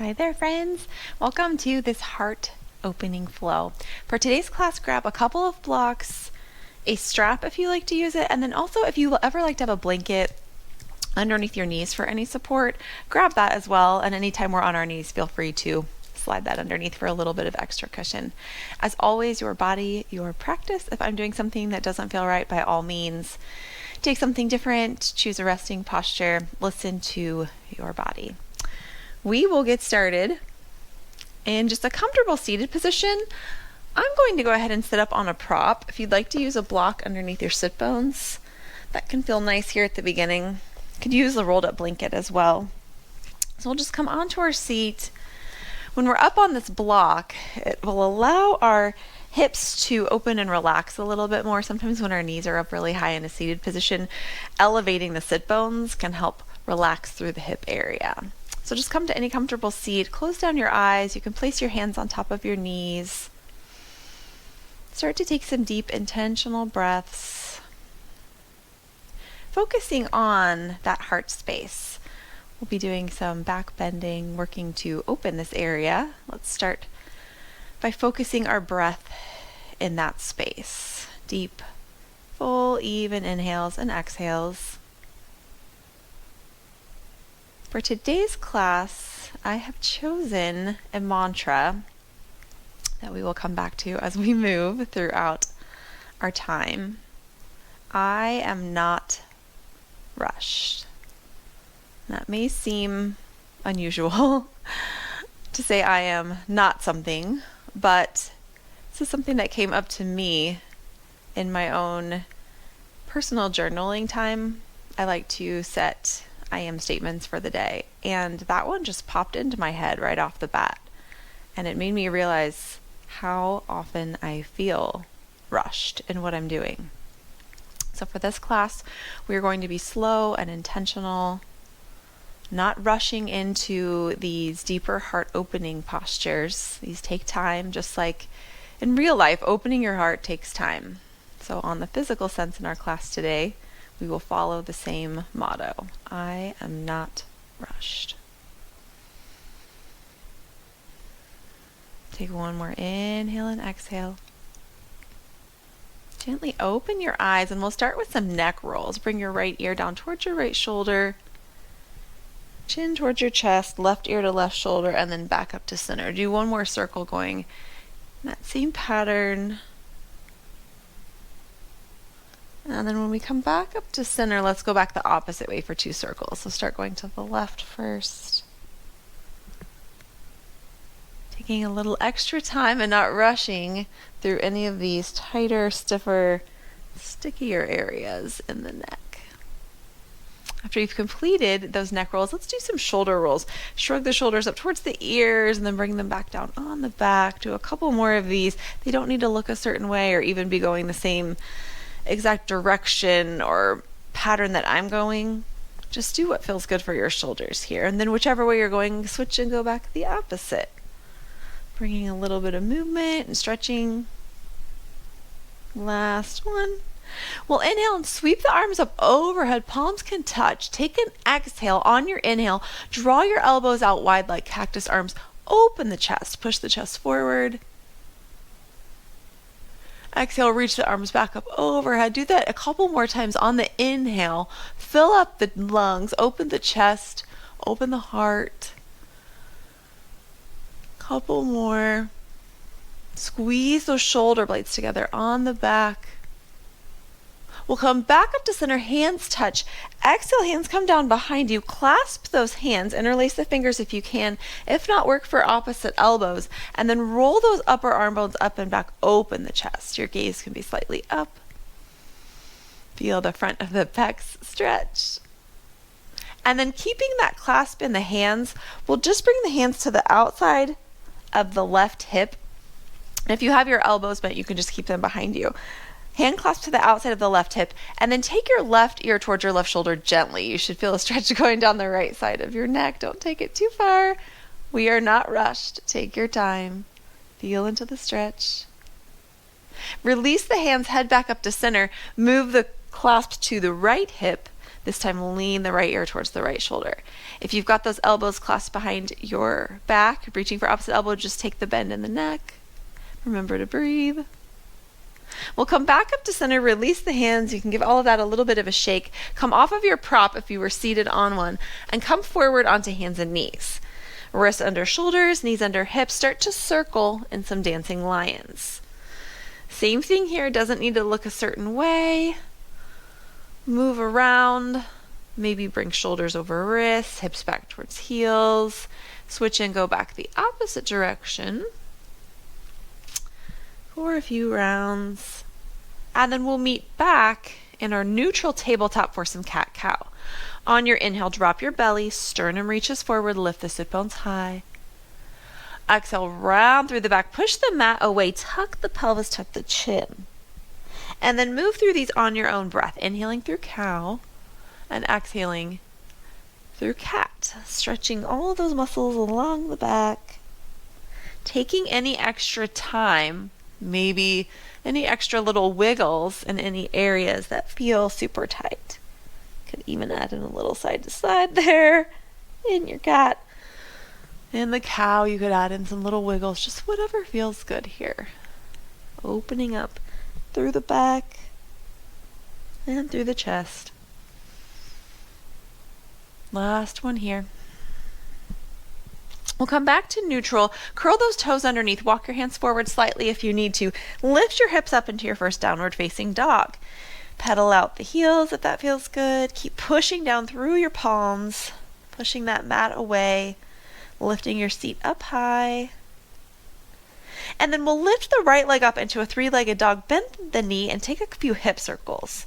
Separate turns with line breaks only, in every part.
Hi there, friends. Welcome to this heart opening flow. For today's class, grab a couple of blocks, a strap if you like to use it, and then also if you ever like to have a blanket underneath your knees for any support, grab that as well. And anytime we're on our knees, feel free to slide that underneath for a little bit of extra cushion. As always, your body, your practice. If I'm doing something that doesn't feel right, by all means, take something different, choose a resting posture, listen to your body. We will get started in just a comfortable seated position. I'm going to go ahead and sit up on a prop. If you'd like to use a block underneath your sit bones, that can feel nice here at the beginning. You could use a rolled up blanket as well. So we'll just come onto our seat. When we're up on this block, it will allow our hips to open and relax a little bit more. Sometimes when our knees are up really high in a seated position, elevating the sit bones can help relax through the hip area. So just come to any comfortable seat, close down your eyes. You can place your hands on top of your knees. Start to take some deep intentional breaths, focusing on that heart space. We'll be doing some back bending, working to open this area. Let's start by focusing our breath in that space. Deep, full, even inhales and exhales. For today's class, I have chosen a mantra that we will come back to as we move throughout our time. I am not rushed. That may seem unusual to say I am not something, but this is something that came up to me in my own personal journaling time. I like to set I am statements for the day, and that one just popped into my head right off the bat, and it made me realize how often I feel rushed in what I'm doing. So for this class, we're going to be slow and intentional, not rushing into these deeper heart opening postures. These take time, just like in real life, opening your heart takes time. So on the physical sense in our class today, we will follow the same motto. I am not rushed. Take one more inhale and exhale. Gently open your eyes, and we'll start with some neck rolls. Bring your right ear down towards your right shoulder, chin towards your chest, left ear to left shoulder, and then back up to center. Do one more circle going in that same pattern. And then when we come back up to center, let's go back the opposite way for 2 circles. So start going to the left first. Taking a little extra time and not rushing through any of these tighter, stiffer, stickier areas in the neck. After you've completed those neck rolls, let's do some shoulder rolls. Shrug the shoulders up towards the ears and then bring them back down on the back. Do a couple more of these. They don't need to look a certain way or even be going the same exact direction or pattern that I'm going. Just do what feels good for your shoulders here, and then whichever way you're going, switch and go back the opposite, bringing a little bit of movement and stretching. Last one. We'll inhale and sweep the arms up overhead. Palms can touch. Take an exhale on your inhale. Draw your elbows out wide like cactus arms. Open the chest. Push the chest forward. Exhale, reach the arms back up overhead. Do that a couple more times on the inhale. Fill up the lungs, open the chest, open the heart. Couple more. Squeeze those shoulder blades together on the back. We'll come back up to center, hands touch. Exhale, hands come down behind you. Clasp those hands, interlace the fingers if you can. If not, work for opposite elbows. And then roll those upper arm bones up and back. Open the chest. Your gaze can be slightly up. Feel the front of the pecs stretch. And then keeping that clasp in the hands, we'll just bring the hands to the outside of the left hip. And if you have your elbows bent, you can just keep them behind you. Hand clasp to the outside of the left hip, and then take your left ear towards your left shoulder gently. You should feel a stretch going down the right side of your neck. Don't take it too far. We are not rushed. Take your time. Feel into the stretch. Release the hands, head back up to center. Move the clasp to the right hip. This time lean the right ear towards the right shoulder. If you've got those elbows clasped behind your back, reaching for opposite elbow, just take the bend in the neck. Remember to breathe. We'll come back up to center, release the hands. You can give all of that a little bit of a shake. Come off of your prop if you were seated on one, and come forward onto hands and knees. Wrists under shoulders, knees under hips. Start to circle in some dancing lions. Same thing here, doesn't need to look a certain way. Move around, maybe bring shoulders over wrists, hips back towards heels. Switch and go back the opposite direction for a few rounds. And then we'll meet back in our neutral tabletop for some cat-cow. On your inhale, drop your belly, sternum reaches forward, lift the sit bones high. Exhale, round through the back, push the mat away, tuck the pelvis, tuck the chin. And then move through these on your own breath, inhaling through cow and exhaling through cat, stretching all those muscles along the back. Taking any extra time, maybe any extra little wiggles in any areas that feel super tight. Could even add in a little side to side there in your cat. In the cow, you could add in some little wiggles, just whatever feels good here. Opening up through the back and through the chest. Last one here. We'll come back to neutral. Curl those toes underneath. Walk your hands forward slightly if you need to. Lift your hips up into your first downward facing dog. Pedal out the heels if that feels good. Keep pushing down through your palms, pushing that mat away, lifting your seat up high. And then we'll lift the right leg up into a three-legged dog, bend the knee, and take a few hip circles.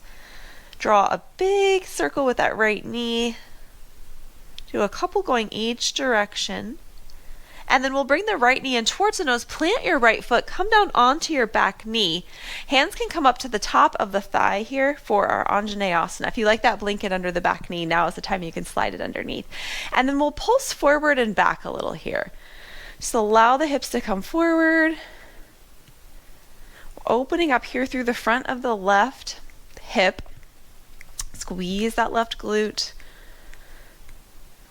Draw a big circle with that right knee. Do a couple going each direction. And then we'll bring the right knee in towards the nose, plant your right foot, come down onto your back knee. Hands can come up to the top of the thigh here for our Anjaneyasana. If you like that blanket under the back knee, now is the time you can slide it underneath. And then we'll pulse forward and back a little here. Just allow the hips to come forward. Opening up here through the front of the left hip. Squeeze that left glute.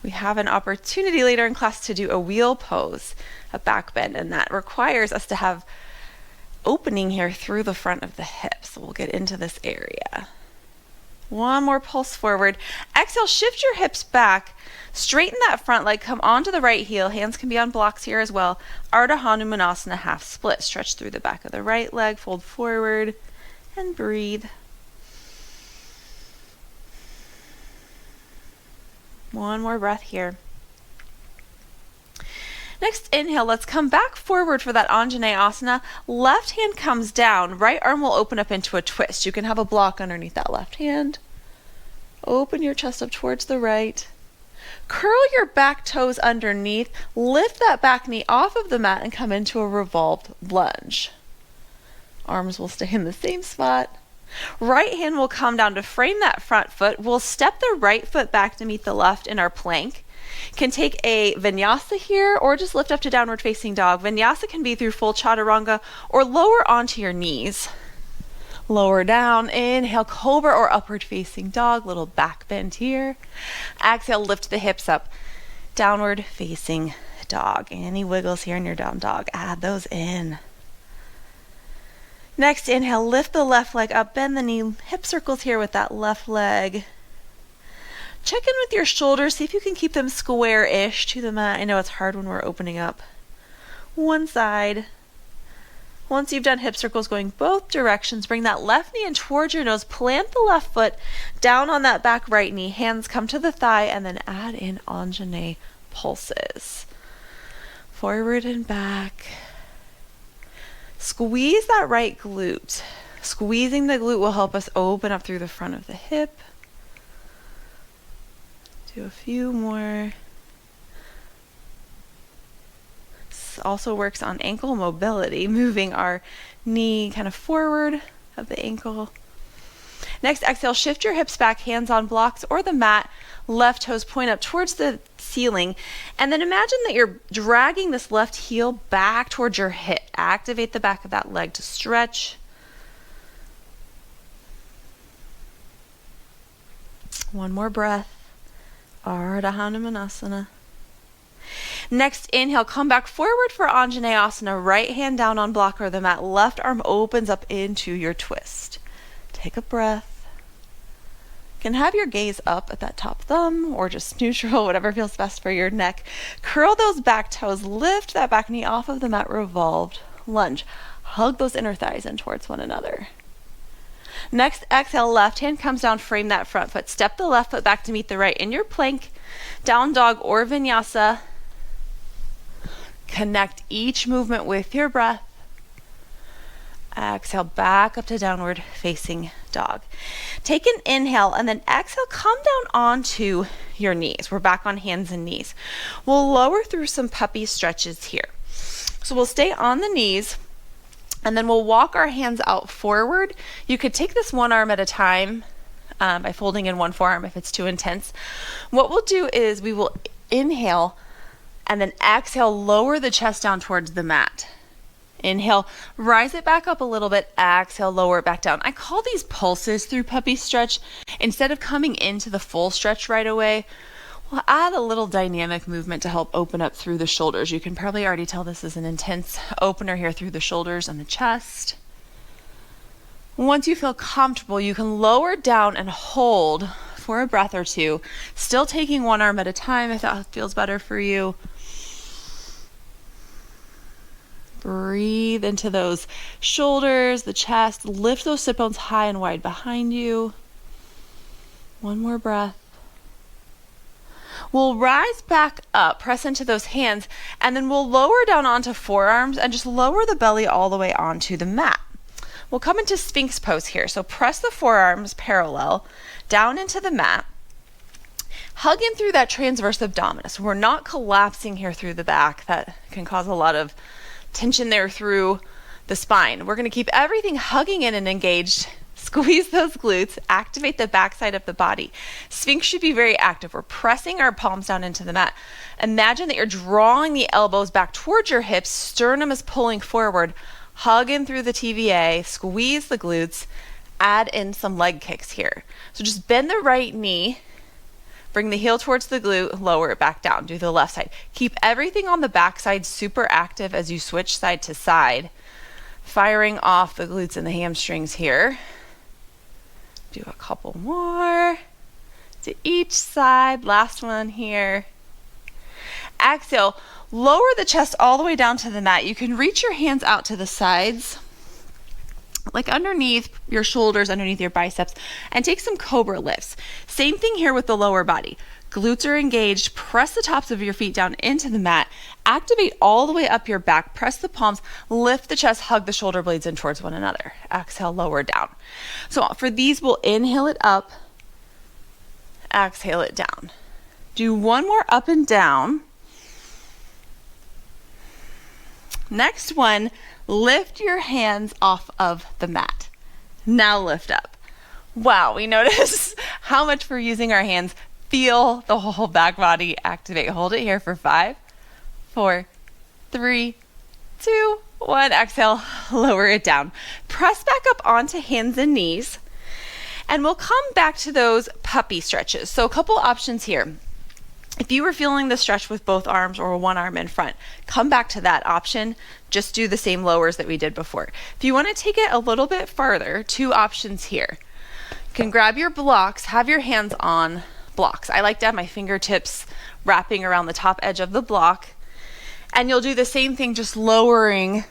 We have an opportunity later in class to do a wheel pose, a back bend, and that requires us to have opening here through the front of the hip. So we'll get into this area. One more pulse forward. Exhale, shift your hips back. Straighten that front leg, come onto the right heel. Hands can be on blocks here as well. Ardha Hanumanasana, half split. Stretch through the back of the right leg, fold forward, and breathe. One more breath here. Next inhale, let's come back forward for that Anjaneyasana. Left hand comes down, right arm will open up into a twist. You can have a block underneath that left hand. Open your chest up towards the right. Curl your back toes underneath, lift that back knee off of the mat and come into a revolved lunge. Arms will stay in the same spot. Right hand will come down to frame that front foot. We'll step the right foot back to meet the left in our plank. Can take a vinyasa here or just lift up to downward facing dog. Vinyasa can be through full chaturanga or lower onto your knees. Lower down, inhale, cobra or upward facing dog, little back bend here. Exhale, lift the hips up, downward facing dog. Any wiggles here in your down dog, add those in. Next inhale, lift the left leg up, bend the knee, hip circles here with that left leg. Check in with your shoulders, see if you can keep them square-ish to the mat. I know it's hard when we're opening up. One side. Once you've done hip circles going both directions, bring that left knee in towards your nose, plant the left foot down on that back right knee, hands come to the thigh, and then add in Anjaneya pulses. Forward and back. Squeeze that right glute. Squeezing the glute will help us open up through the front of the hip. Do a few more. This also works on ankle mobility, moving our knee kind of forward of the ankle. Next, exhale, shift your hips back, hands on blocks or the mat. Left toes point up towards the ceiling. And then imagine that you're dragging this left heel back towards your hip. Activate the back of that leg to stretch. One more breath. Ardha Hanumanasana. Next, inhale, come back forward for Anjaneyasana. Right hand down on block or the mat. Left arm opens up into your twist. Take a breath. You can have your gaze up at that top thumb or just neutral, whatever feels best for your neck. Curl those back toes. Lift that back knee off of the mat. Revolved. Lunge. Hug those inner thighs in towards one another. Next, exhale, left hand comes down, frame that front foot. Step the left foot back to meet the right in your plank, down dog or vinyasa. Connect each movement with your breath. Exhale, back up to downward facing dog. Take an inhale and then exhale, come down onto your knees. We're back on hands and knees. We'll lower through some puppy stretches here. So we'll stay on the knees and then we'll walk our hands out forward. You could take this one arm at a time by folding in one forearm if it's too intense. What we'll do is we will inhale and then exhale, lower the chest down towards the mat. Inhale, rise it back up a little bit. Exhale, lower it back down. I call these pulses through puppy stretch. Instead of coming into the full stretch right away, we'll add a little dynamic movement to help open up through the shoulders. You can probably already tell this is an intense opener here through the shoulders and the chest. Once you feel comfortable, you can lower down and hold for a breath or two, still taking one arm at a time if that feels better for you. Breathe into those shoulders, the chest. Lift those sit bones high and wide behind you. One more breath. We'll rise back up, press into those hands, and then we'll lower down onto forearms and just lower the belly all the way onto the mat. We'll come into Sphinx pose here. So press the forearms parallel down into the mat. Hug in through that transverse abdominis. We're not collapsing here through the back. That can cause a lot of tension there through the spine. We're going to keep everything hugging in and engaged. Squeeze those glutes, activate the backside of the body. Sphinx should be very active. We're pressing our palms down into the mat. Imagine that you're drawing the elbows back towards your hips. Sternum is pulling forward. Hug in through the TVA, squeeze the glutes, add in some leg kicks here. So just bend the right knee, bring the heel towards the glute, lower it back down. Do the left side. Keep everything on the back side super active as you switch side to side, firing off the glutes and the hamstrings here. Do a couple more to each side. Last one here. Exhale, lower the chest all the way down to the mat. You can reach your hands out to the sides, like underneath your shoulders, underneath your biceps, and take some cobra lifts. Same thing here with the lower body. Glutes are engaged. Press the tops of your feet down into the mat. Activate all the way up your back. Press the palms. Lift the chest. Hug the shoulder blades in towards one another. Exhale, lower down. So for these, we'll inhale it up. Exhale it down. Do one more up and down. Next one, lift your hands off of the mat. Now lift up. Wow, we notice how much we're using our hands. Feel the whole back body activate. Hold it here for 5, 4, 3, 2, 1. Exhale, lower it down. Press back up onto hands and knees. And we'll come back to those puppy stretches. So a couple options here. If you were feeling the stretch with both arms or one arm in front, come back to that option. Just do the same lowers that we did before. If you want to take it a little bit farther, 2 options here. You can grab your blocks, have your hands on blocks. I like to have my fingertips wrapping around the top edge of the block. And you'll do the same thing, just lowering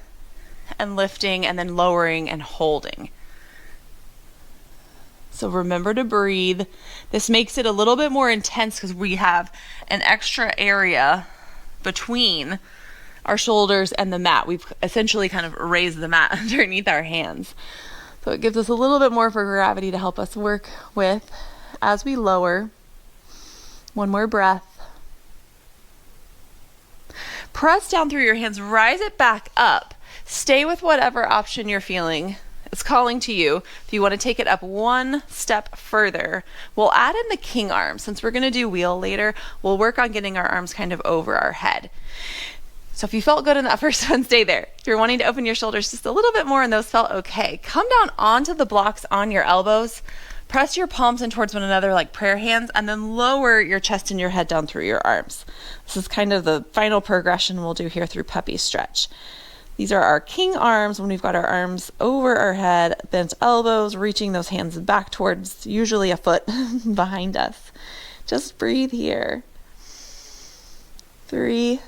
and lifting and then lowering and holding. So remember to breathe. This makes it a little bit more intense because we have an extra area between our shoulders and the mat. We've essentially kind of raised the mat underneath our hands. So it gives us a little bit more for gravity to help us work with as we lower. One more breath. Press down through your hands, rise it back up. Stay with whatever option you're feeling. It's calling to you. If you want to take it up one step further, we'll add in the king arm. Since we're going to do wheel later, we'll work on getting our arms kind of over our head. So if you felt good in that first one, stay there. If you're wanting to open your shoulders just a little bit more and those felt okay, come down onto the blocks on your elbows. Press your palms in towards one another like prayer hands, and then lower your chest and your head down through your arms. This is kind of the final progression we'll do here through puppy stretch. These are our king arms when we've got our arms over our head, bent elbows, reaching those hands back towards usually a foot behind us. Just breathe here. 3,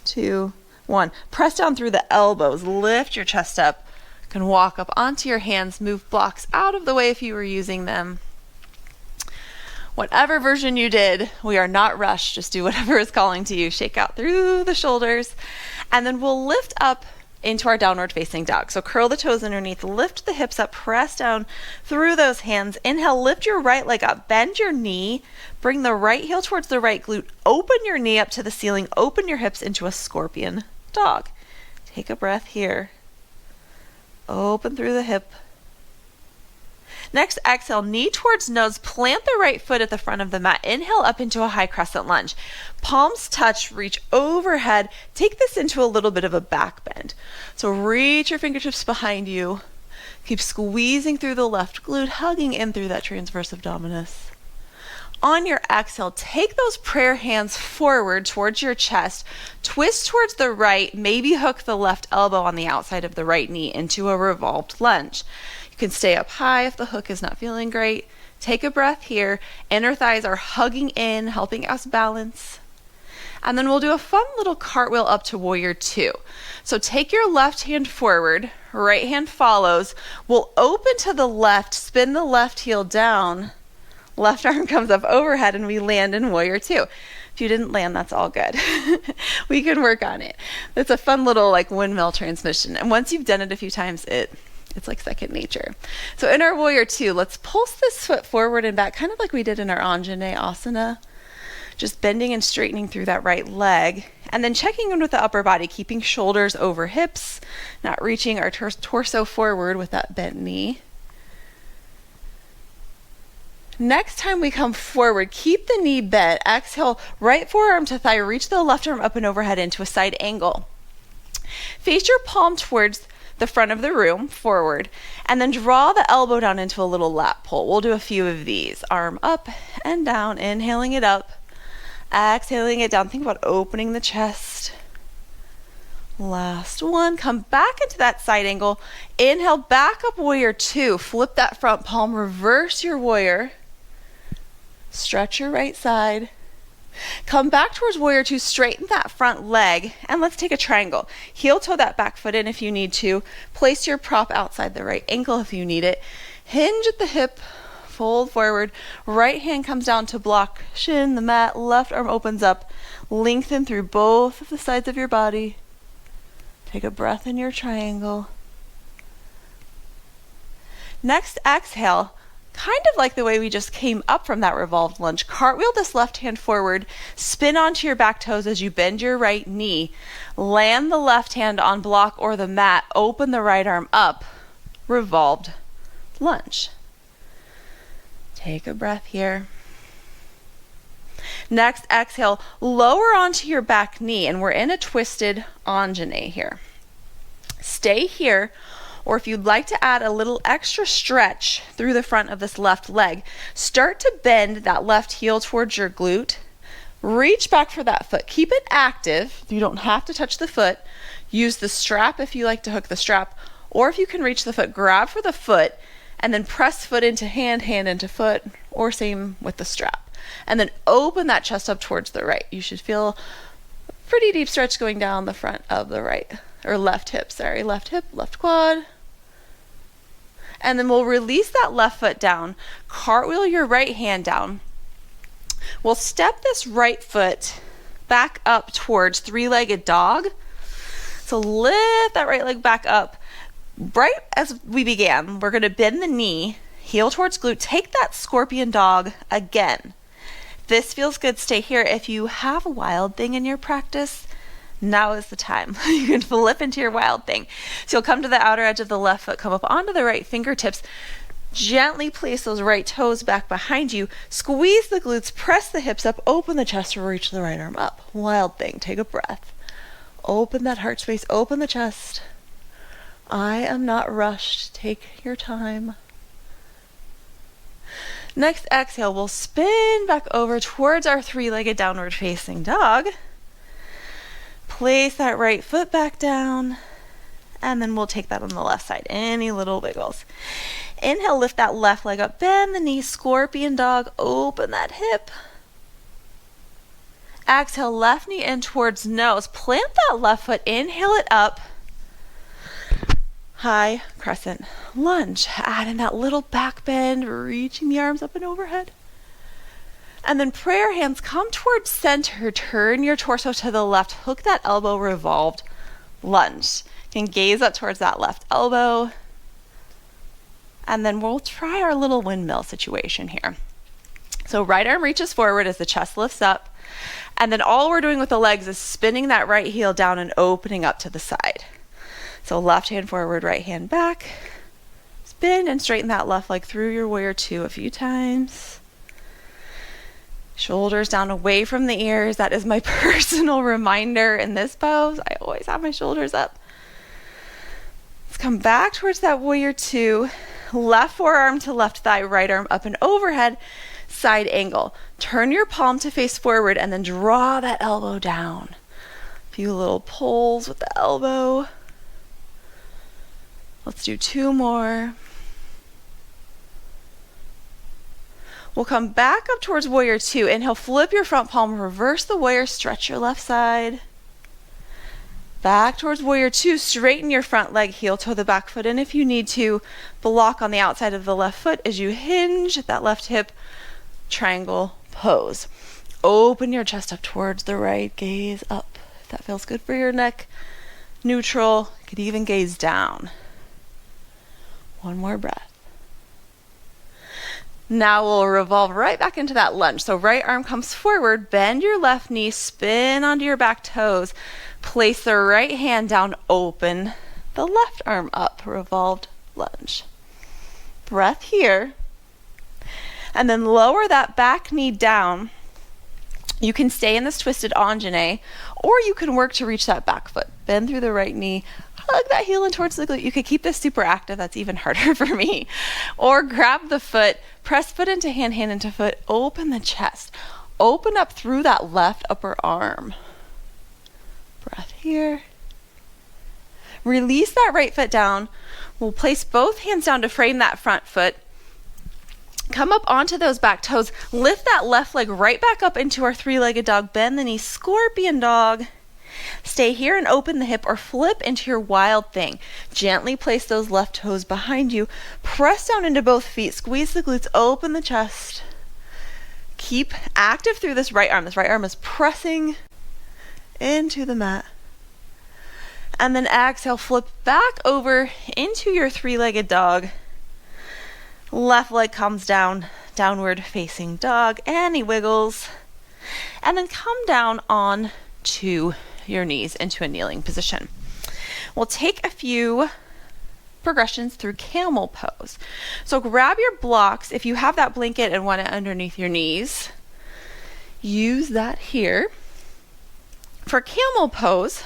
2, 1. Press down through the elbows, lift your chest up. You can walk up onto your hands, move blocks out of the way if you were using them. Whatever version you did, we are not rushed. Just do whatever is calling to you. Shake out through the shoulders. And then we'll lift up into our downward facing dog. So curl the toes underneath, lift the hips up, press down through those hands. Inhale, lift your right leg up, bend your knee, bring the right heel towards the right glute, open your knee up to the ceiling, open your hips into a scorpion dog. Take a breath here. Open through the hip. Next, exhale, knee towards nose, plant the right foot at the front of the mat. Inhale up into a high crescent lunge. Palms touch, reach overhead. Take this into a little bit of a back bend. So reach your fingertips behind you. Keep squeezing through the left glute, hugging in through that transverse abdominis. On your exhale, take those prayer hands forward towards your chest. Twist towards the right, maybe hook the left elbow on the outside of the right knee into a revolved lunge. You can stay up high if the hook is not feeling great. Take a breath here. Inner thighs are hugging in, helping us balance. And then we'll do a fun little cartwheel up to warrior 2. So take your left hand forward, right hand follows. We'll open to the left, spin the left heel down. Left arm comes up overhead and we land in warrior 2. If you didn't land, that's all good. We can work on it. It's a fun little like windmill transmission. And once you've done it a few times, it's like second nature. So in our warrior 2, let's pulse this foot forward and back, kind of like we did in our Anjaneyasana. Just bending and straightening through that right leg. And then checking in with the upper body, keeping shoulders over hips, not reaching our torso forward with that bent knee. Next time we come forward, keep the knee bent. Exhale, right forearm to thigh. Reach the left arm up and overhead into a side angle. Face your palm towards the front of the room, forward, and then draw the elbow down into a little lat pull. We'll do a few of these. Arm up and down, inhaling it up, exhaling it down. Think about opening the chest. Last one. Come back into that side angle. Inhale, back up warrior 2. Flip that front palm, reverse your warrior. Stretch your right side. Come back towards warrior 2, straighten that front leg, and let's take a triangle. Heel toe that back foot in if you need to. Place your prop outside the right ankle if you need it. Hinge at the hip, fold forward. Right hand comes down to block shin, the mat. Left arm opens up. Lengthen through both of the sides of your body. Take a breath in your triangle. Next, exhale. Kind of like the way we just came up from that revolved lunge. Cartwheel this left hand forward, spin onto your back toes as you bend your right knee. Land the left hand on block or the mat, open the right arm up, revolved lunge. Take a breath here. Next, exhale, lower onto your back knee, and we're in a twisted Anjaney here. Stay here. Or if you'd like to add a little extra stretch through the front of this left leg, start to bend that left heel towards your glute. Reach back for that foot. Keep it active. You don't have to touch the foot. Use the strap if you like to hook the strap. Or if you can reach the foot, grab for the foot and then press foot into hand, hand into foot, or same with the strap. And then open that chest up towards the right. You should feel a pretty deep stretch going down the front of the right, or left hip, left hip, left quad. And then we'll release that left foot down, cartwheel your right hand down. We'll step this right foot back up towards three-legged dog. So lift that right leg back up. Right as we began, we're going to bend the knee, heel towards glute, take that scorpion dog again. If this feels good, stay here. If you have a wild thing in your practice, now is the time. You can flip into your wild thing. So you'll come to the outer edge of the left foot, come up onto the right fingertips, gently place those right toes back behind you, squeeze the glutes, press the hips up, open the chest, reach the right arm up. Wild thing. Take a breath. Open that heart space, open the chest. I am not rushed. Take your time. Next exhale, we'll spin back over towards our three-legged downward facing dog. Place that right foot back down, and then we'll take that on the left side. Any little wiggles. Inhale, lift that left leg up, bend the knee, scorpion dog, open that hip. Exhale, left knee in towards nose. Plant that left foot, inhale it up. High crescent lunge. Add in that little back bend, reaching the arms up and overhead. And then prayer hands come towards center. Turn your torso to the left. Hook that elbow, revolved lunge. You can gaze up towards that left elbow. And then we'll try our little windmill situation here. So right arm reaches forward as the chest lifts up. And then all we're doing with the legs is spinning that right heel down and opening up to the side. So left hand forward, right hand back. Spin and straighten that left leg through your warrior two a few times. Shoulders down away from the ears. That is my personal reminder in this pose. I always have my shoulders up. Let's come back towards that warrior two. Left forearm to left thigh, right arm up and overhead. Side angle. Turn your palm to face forward and then draw that elbow down. A few little pulls with the elbow. Let's do two more. We'll come back up towards warrior two. Inhale, flip your front palm, reverse the warrior, stretch your left side. Back towards warrior two, straighten your front leg, heel toe the back foot in if you need to. Block on the outside of the left foot as you hinge that left hip, triangle pose. Open your chest up towards the right, gaze up. If that feels good for your neck. Neutral, you could even gaze down. One more breath. Now we'll revolve right back into that lunge. So right arm comes forward, bend your left knee, spin onto your back toes. Place the right hand down, open the left arm up, revolved lunge. Breath here. And then lower that back knee down. You can stay in this twisted Anjane, or you can work to reach that back foot. Bend through the right knee, hug that heel in towards the glute. You could keep this super active. That's even harder for me. Or grab the foot, press foot into hand, hand into foot, open the chest. Open up through that left upper arm. Breath here. Release that right foot down. We'll place both hands down to frame that front foot. Come up onto those back toes. Lift that left leg right back up into our three-legged dog. Bend the knee, scorpion dog. Stay here and open the hip or flip into your wild thing. Gently place those left toes behind you. Press down into both feet. Squeeze the glutes, open the chest. Keep active through this right arm. This right arm is pressing into the mat. And then exhale, flip back over into your three-legged dog. Left leg comes down, downward facing dog, any wiggles. And then come down on to your knees into a kneeling position. We'll take a few progressions through camel pose. So grab your blocks. If you have that blanket and want it underneath your knees, use that here. For camel pose,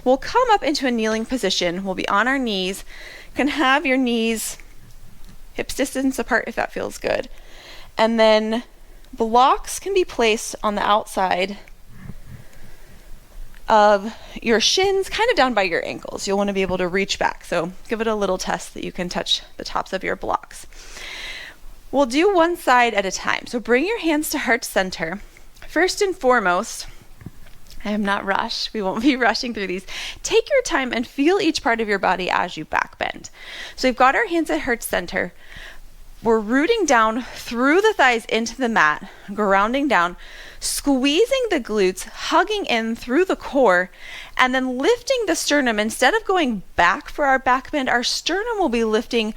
we'll come up into a kneeling position. We'll be on our knees. You can have your knees hips distance apart if that feels good. And then blocks can be placed on the outside of your shins, kind of down by your ankles. You'll want to be able to reach back. So give it a little test that you can touch the tops of your blocks. We'll do one side at a time. So bring your hands to heart center. First and foremost, I am not rushed. We won't be rushing through these. Take your time and feel each part of your body as you back bend. So we've got our hands at heart center. We're rooting down through the thighs into the mat, grounding down, squeezing the glutes, hugging in through the core, and then lifting the sternum. Instead of going back for our back bend, our sternum will be lifting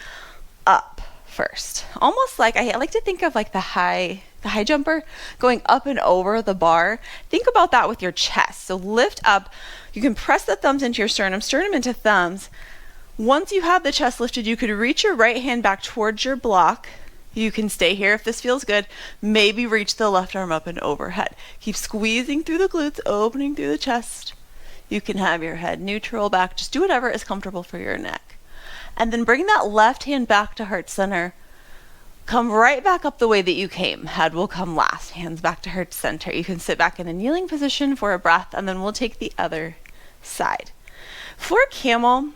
up first. Almost like, I like to think of like the high jumper going up and over the bar. Think about that with your chest. So lift up. You can press the thumbs into your sternum into thumbs. Once you have the chest lifted, you could reach your right hand back towards your block. You can stay here if this feels good. Maybe reach the left arm up and overhead. Keep squeezing through the glutes, opening through the chest. You can have your head neutral back. Just do whatever is comfortable for your neck. And then bring that left hand back to heart center. Come right back up the way that you came. Head will come last. Hands back to heart center. You can sit back in a kneeling position for a breath, and then we'll take the other side. For camel,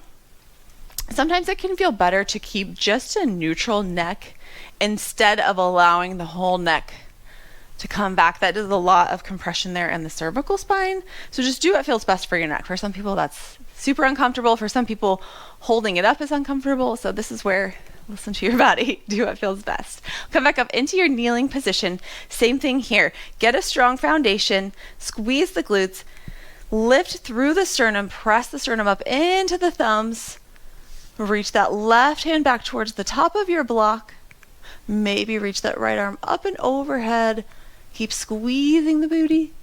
sometimes it can feel better to keep just a neutral neck instead of allowing the whole neck to come back. That does a lot of compression there in the cervical spine. So just do what feels best for your neck. For some people, that's super uncomfortable. For some people, holding it up is uncomfortable. So this is where, listen to your body. Do what feels best. Come back up into your kneeling position. Same thing here. Get a strong foundation. Squeeze the glutes. Lift through the sternum. Press the sternum up into the thumbs. Reach that left hand back towards the top of your block. Maybe reach that right arm up and overhead. Keep squeezing the booty.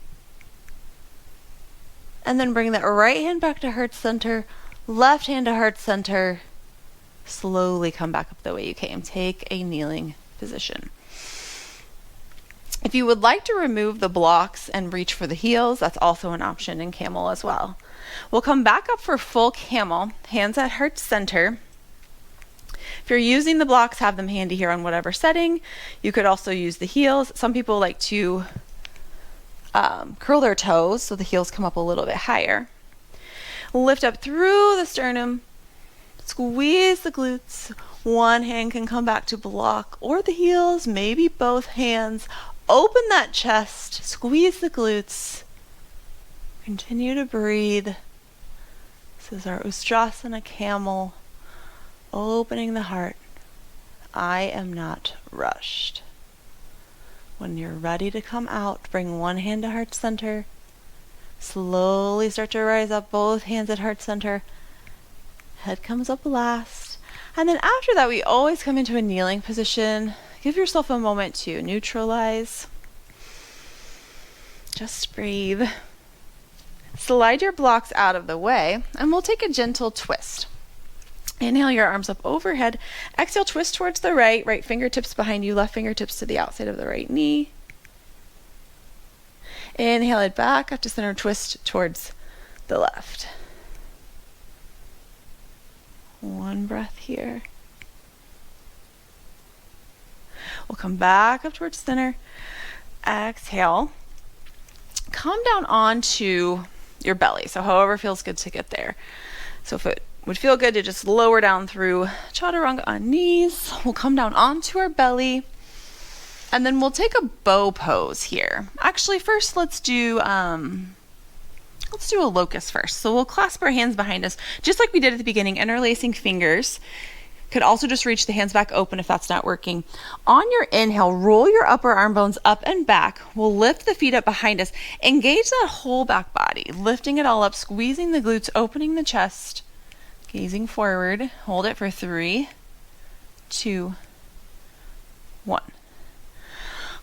And then bring that right hand back to heart center. Left hand to heart center. Slowly come back up the way you came. Take a kneeling position. If you would like to remove the blocks and reach for the heels, that's also an option in camel as well. We'll come back up for full camel. Hands at heart center. If you're using the blocks, have them handy here on whatever setting. You could also use the heels. Some people like to curl their toes so the heels come up a little bit higher. Lift up through the sternum. Squeeze the glutes. One hand can come back to block or the heels, maybe both hands. Open that chest. Squeeze the glutes. Continue to breathe. This is our Ustrasana camel. Opening the heart. I am not rushed. When you're ready to come out, bring one hand to heart center. Slowly start to rise up, both hands at heart center. Head comes up last. And then after that, we always come into a kneeling position. Give yourself a moment to neutralize. Just breathe. Slide your blocks out of the way, and we'll take a gentle twist. Inhale your arms up overhead. Exhale, twist towards the right. Right fingertips behind you, left fingertips to the outside of the right knee. Inhale it back up to center, twist towards the left. One breath here. We'll come back up towards center. Exhale. Come down onto your belly. So however feels good to get there. So if it would feel good to just lower down through chaturanga on knees. We'll come down onto our belly. And then we'll take a bow pose here. Actually, first let's do a locust first. So we'll clasp our hands behind us, just like we did at the beginning, interlacing fingers. Could also just reach the hands back open if that's not working. On your inhale, roll your upper arm bones up and back. We'll lift the feet up behind us. Engage that whole back body, lifting it all up, squeezing the glutes, opening the chest, gazing forward. Hold it for 3, 2, 1.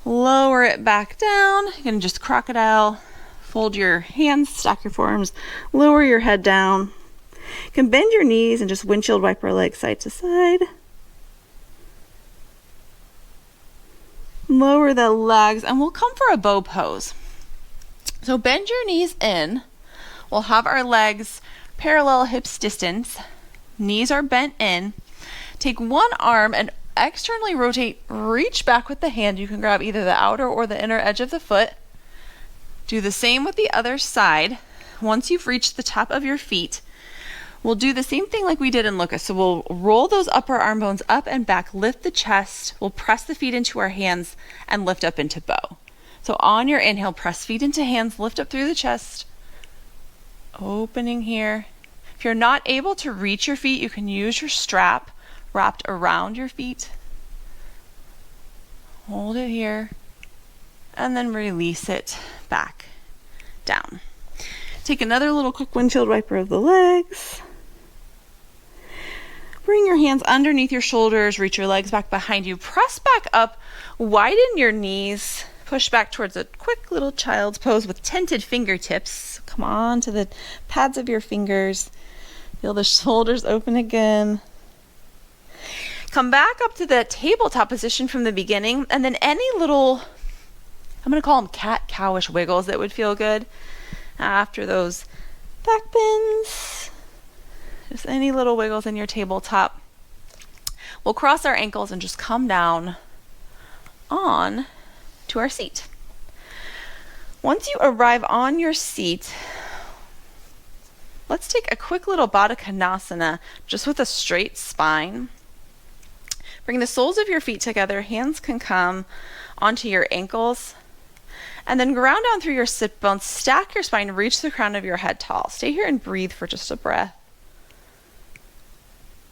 Lower it back down. You can just crocodile. Fold your hands, stack your forearms, lower your head down. You can bend your knees and just windshield wiper legs side to side. Lower the legs, and we'll come for a bow pose. So bend your knees in. We'll have our legs parallel hips distance. Knees are bent in. Take one arm and externally rotate, reach back with the hand. You can grab either the outer or the inner edge of the foot. Do the same with the other side. Once you've reached the top of your feet, we'll do the same thing like we did in locust. So we'll roll those upper arm bones up and back, lift the chest. We'll press the feet into our hands and lift up into bow. So on your inhale, press feet into hands, lift up through the chest. Opening here. If you're not able to reach your feet, you can use your strap wrapped around your feet. Hold it here. And then release it back down. Take another little quick windshield wiper of the legs. Bring your hands underneath your shoulders, reach your legs back behind you. Press back up, widen your knees, push back towards a quick little child's pose with tented fingertips. Come on to the pads of your fingers. Feel the shoulders open again. Come back up to the tabletop position from the beginning, and then any little, I'm going to call them cat-cowish wiggles that would feel good after those back bends. Just any little wiggles in your tabletop. We'll cross our ankles and just come down on to our seat. Once you arrive on your seat, let's take a quick little Baddha Konasana just with a straight spine. Bring the soles of your feet together, hands can come onto your ankles, and then ground down through your sit bones, stack your spine, reach the crown of your head tall. Stay here and breathe for just a breath.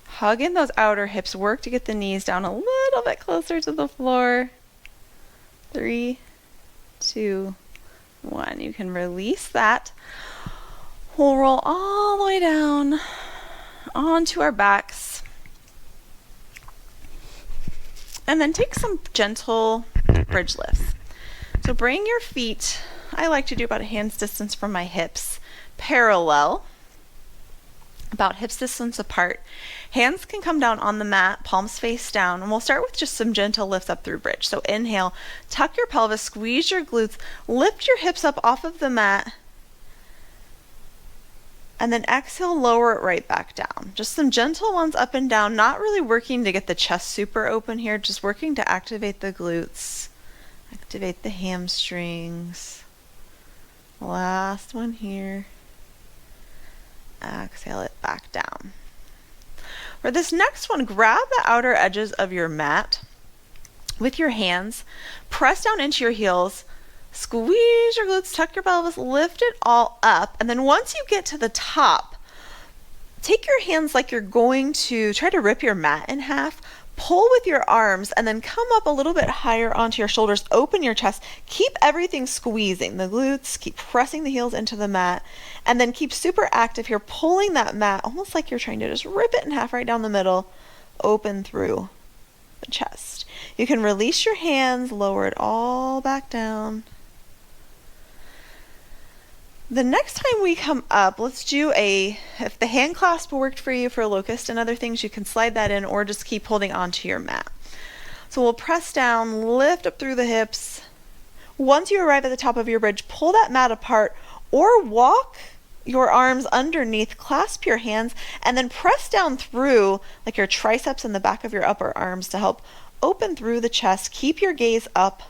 Hug in those outer hips, work to get the knees down a little bit closer to the floor. 3, 2, 1. You can release that. We'll roll all the way down onto our backs. And then take some gentle bridge lifts. So bring your feet, I like to do about a hand's distance from my hips, parallel, about hips distance apart. Hands can come down on the mat, palms face down, and we'll start with just some gentle lifts up through bridge. So inhale, tuck your pelvis, squeeze your glutes, lift your hips up off of the mat, and then exhale, lower it right back down. Just some gentle ones up and down, not really working to get the chest super open here, just working to activate the glutes, activate the hamstrings. Last one here. Exhale it back down. For this next one, grab the outer edges of your mat with your hands, press down into your heels, squeeze your glutes, tuck your pelvis, lift it all up, and then once you get to the top, take your hands like you're going to try to rip your mat in half, pull with your arms, and then come up a little bit higher onto your shoulders, open your chest, keep everything squeezing, the glutes, keep pressing the heels into the mat, and then keep super active here, pulling that mat almost like you're trying to just rip it in half right down the middle, open through the chest. You can release your hands, lower it all back down. The next time we come up, let's do if the hand clasp worked for you for locust and other things, you can slide that in or just keep holding onto your mat. So we'll press down, lift up through the hips. Once you arrive at the top of your bridge, pull that mat apart or walk your arms underneath, clasp your hands, and then press down through like your triceps and the back of your upper arms to help open through the chest. Keep your gaze up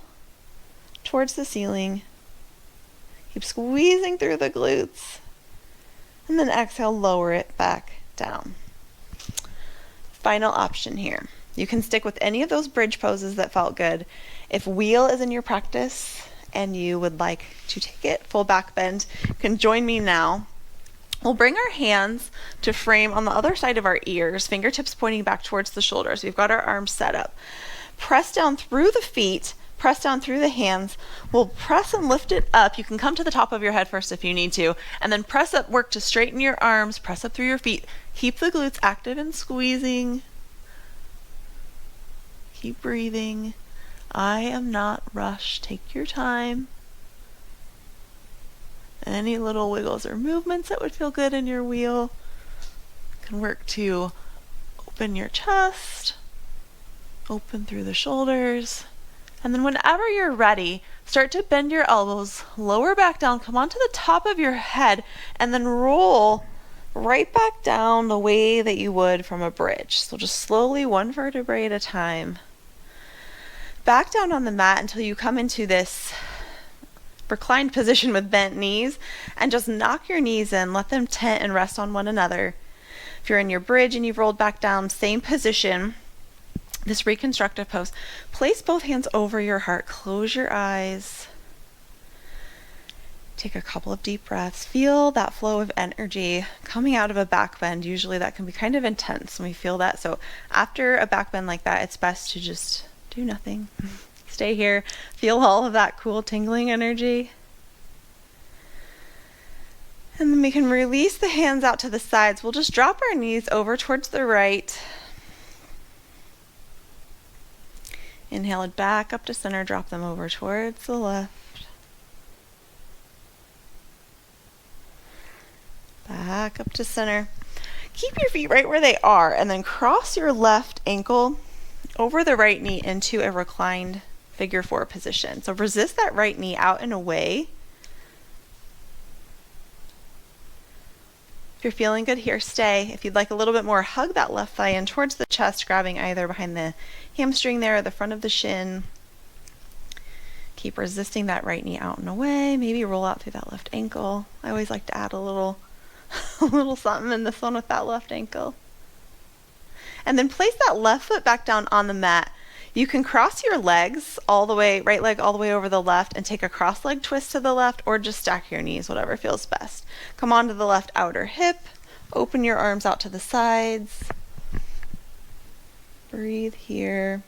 towards the ceiling. Keep squeezing through the glutes. And then exhale, lower it back down. Final option here. You can stick with any of those bridge poses that felt good. If wheel is in your practice and you would like to take it, full back bend, you can join me now. We'll bring our hands to frame on the other side of our ears, fingertips pointing back towards the shoulders. We've got our arms set up. Press down through the feet. Press down through the hands. We'll press and lift it up. You can come to the top of your head first if you need to, and then press up, work to straighten your arms, press up through your feet. Keep the glutes active and squeezing. Keep breathing. I am not rushed. Take your time. Any little wiggles or movements that would feel good in your wheel. You can work to open your chest, open through the shoulders. And then whenever you're ready, start to bend your elbows, lower back down, come onto the top of your head, and then roll right back down the way that you would from a bridge. So just slowly, one vertebrae at a time. Back down on the mat until you come into this reclined position with bent knees, and just knock your knees in, let them tent and rest on one another. If you're in your bridge and you've rolled back down, same position. This reconstructive pose. Place both hands over your heart. Close your eyes. Take a couple of deep breaths. Feel that flow of energy coming out of a back bend. Usually that can be kind of intense when we feel that. So after a back bend like that, it's best to just do nothing. Stay here. Feel all of that cool tingling energy. And then we can release the hands out to the sides. We'll just drop our knees over towards the right. Inhale it back up to center, drop them over towards the left. Back up to center. Keep your feet right where they are and then cross your left ankle over the right knee into a reclined figure 4 position. So resist that right knee out and away. If you're feeling good here, stay. If you'd like a little bit more, hug that left thigh in towards the chest, grabbing either behind the hamstring there or the front of the shin. Keep resisting that right knee out and away. Maybe roll out through that left ankle. I always like to add a little, a little something in this one with that left ankle. And then place that left foot back down on the mat. You can cross your legs all the way, right leg all the way over the left, and take a cross leg twist to the left, or just stack your knees, whatever feels best. Come onto the left outer hip. Open your arms out to the sides. Breathe here.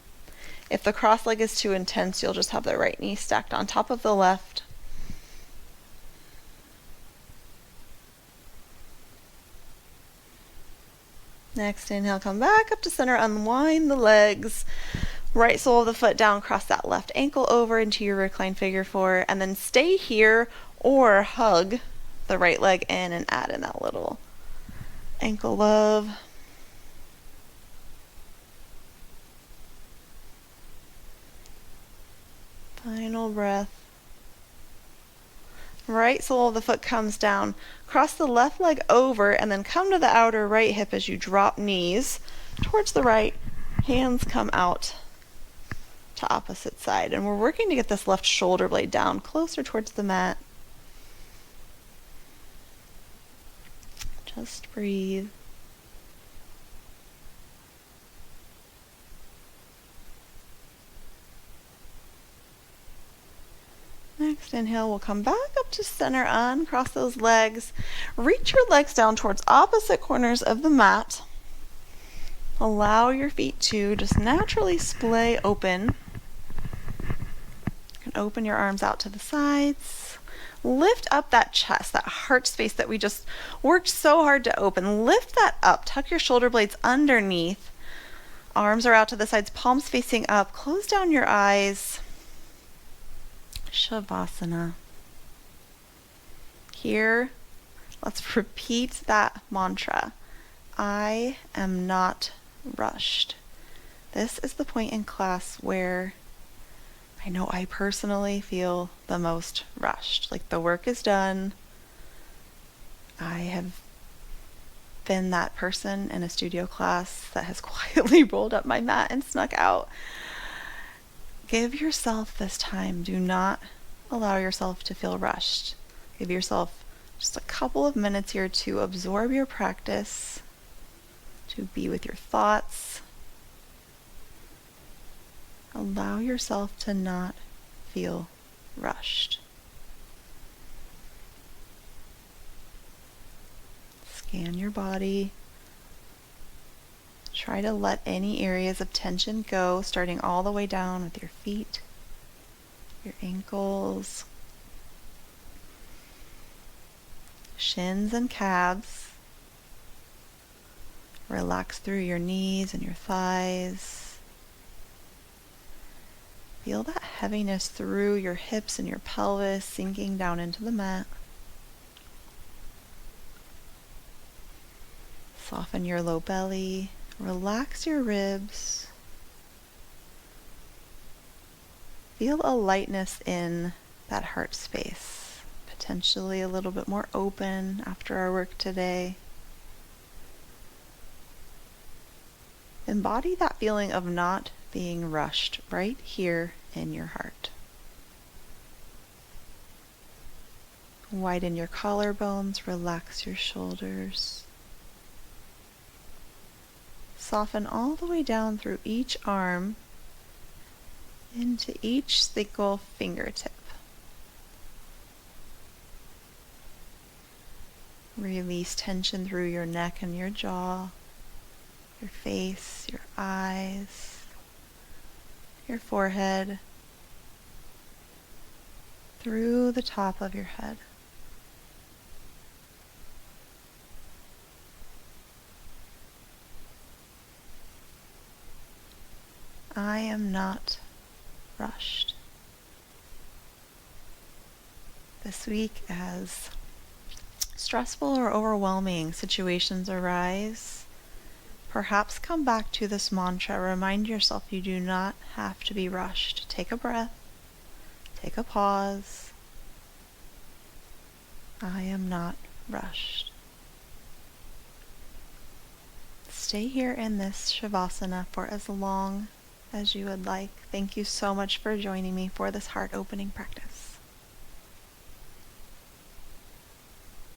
If the cross leg is too intense, you'll just have the right knee stacked on top of the left. Next inhale, come back up to center, unwind the legs. Right sole of the foot down, cross that left ankle over into your reclined figure four, and then stay here or hug the right leg in and add in that little ankle love. Final breath. Right sole of the foot comes down. Cross the left leg over and then come to the outer right hip as you drop knees towards the right. Hands come out to opposite side. And we're working to get this left shoulder blade down closer towards the mat. Just breathe. Next inhale, we'll come back up to center, uncross those legs. Reach your legs down towards opposite corners of the mat. Allow your feet to just naturally splay open. You can open your arms out to the sides. Lift up that chest, that heart space that we just worked so hard to open. Lift that up. Tuck your shoulder blades underneath. Arms are out to the sides, palms facing up. Close down your eyes. Shavasana. Here, let's repeat that mantra. I am not rushed. This is the point in class where I know I personally feel the most rushed. Like the work is done. I have been that person in a studio class that has quietly rolled up my mat and snuck out. Give yourself this time. Do not allow yourself to feel rushed. Give yourself just a couple of minutes here to absorb your practice, to be with your thoughts. Allow yourself to not feel rushed. Scan your body. Try to let any areas of tension go, starting all the way down with your feet, your ankles, shins and calves. Relax through your knees and your thighs. Feel that heaviness through your hips and your pelvis sinking down into the mat. Soften your low belly. Relax your ribs. Feel a lightness in that heart space, potentially a little bit more open after our work today. Embody that feeling of not being rushed right here in your heart. Widen your collarbones, relax your shoulders. Soften all the way down through each arm into each single fingertip. Release tension through your neck and your jaw, your face, your eyes, your forehead, through the top of your head. I am not rushed. This week, as stressful or overwhelming situations arise, perhaps come back to this mantra. Remind yourself you do not have to be rushed. Take a breath. Take a pause. I am not rushed. Stay here in this Shavasana for as long as you would like. Thank you so much for joining me for this heart opening practice.